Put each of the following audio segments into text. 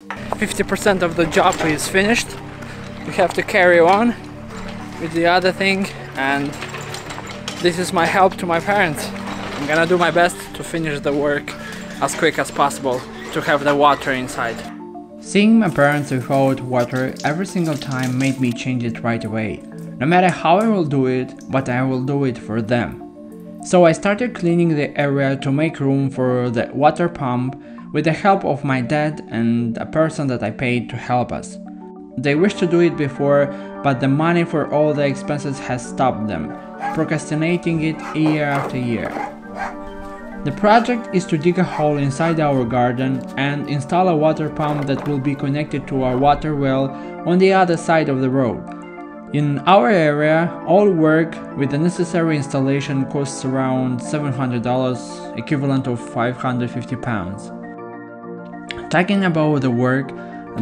50% of the job is finished. We have to carry on with the other thing, and this is my help to my parents. I'm gonna do my best to finish the work as quick as possible to have the water inside. Seeing my parents without water every single time made me change it right away. No matter how I will do it, but I will do it for them. So I started cleaning the area to make room for the water pump with the help of my dad and a person that I paid to help us. They wished to do it before, but the money for all the expenses has stopped them, procrastinating it year after year. The project is to dig a hole inside our garden and install a water pump that will be connected to our water well on the other side of the road. In our area, all work with the necessary installation costs around $700, equivalent of 550 pounds. Talking about the work,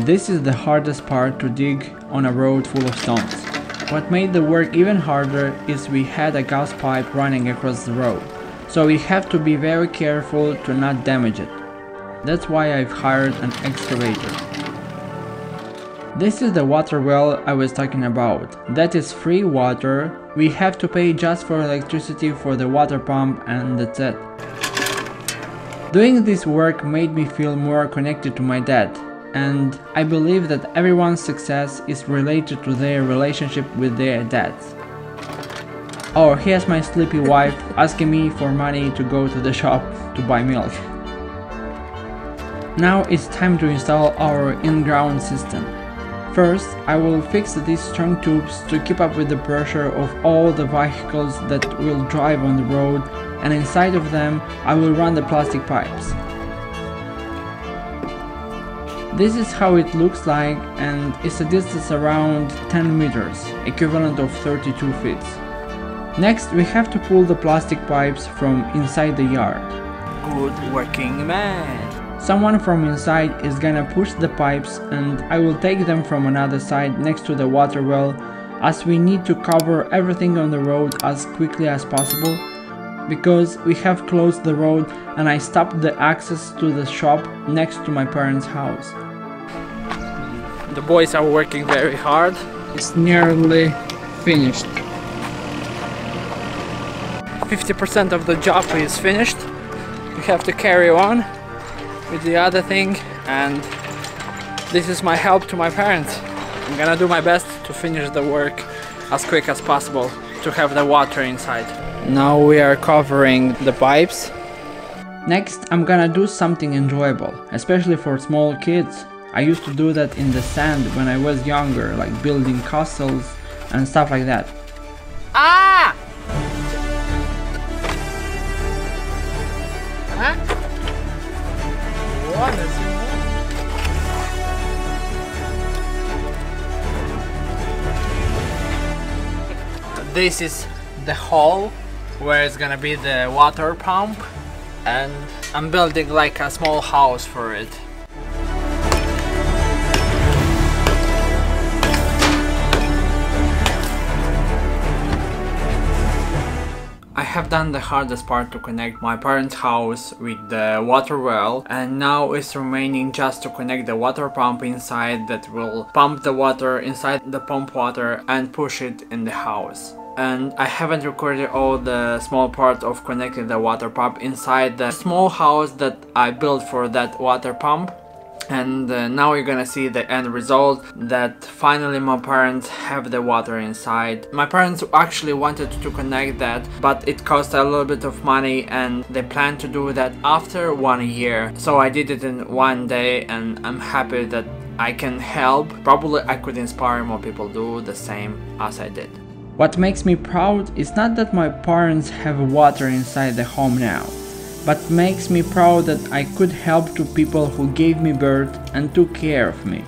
this is the hardest part, to dig on a road full of stones. What made the work even harder is we had a gas pipe running across the road, so we have to be very careful to not damage it. That's why I've hired an excavator. This is the water well I was talking about. That is free water. We have to pay just for electricity for the water pump, and that's it. Doing this work made me feel more connected to my dad, and I believe that everyone's success is related to their relationship with their dads. Oh, here's my sleepy wife asking me for money to go to the shop to buy milk. Now it's time to install our in-ground system. First, I will fix these strong tubes to keep up with the pressure of all the vehicles that will drive on the road, and inside of them I will run the plastic pipes. This is how it looks like, and it's a distance around 10 meters, equivalent of 32 feet. Next, we have to pull the plastic pipes from inside the yard. Good working man. Someone from inside is gonna push the pipes, and I will take them from another side next to the water well, as we need to cover everything on the road as quickly as possible, because we have closed the road and I stopped the access to the shop next to my parents' house. The boys are working very hard. It's nearly finished. 50% of the job is finished. We have to carry on with the other thing, and this is my help to my parents. I'm gonna do my best to finish the work as quick as possible to have the water inside. Now we are covering the pipes. Next, I'm gonna do something enjoyable, especially for small kids. I used to do that in the sand when I was younger, like building castles and stuff like that. Ah! Huh? What is it? This is the hole where it's gonna be the water pump, and I'm building like a small house for it. I have done the hardest part to connect my parents' house with the water well, and now it's remaining just to connect the water pump inside that will pump the water inside the pump water and push it in the house. And I haven't recorded all the small part of connecting the water pump inside the small house that I built for that water pump. And now you're gonna see the end result, that finally my parents have the water inside. My parents actually wanted to connect that, but it cost a little bit of money, and they plan to do that after 1 year. So I did it in 1 day, and I'm happy that I can help. Probably I could inspire more people to do the same as I did. What makes me proud is not that my parents have water inside the home now, but makes me proud that I could help to people who gave me birth and took care of me.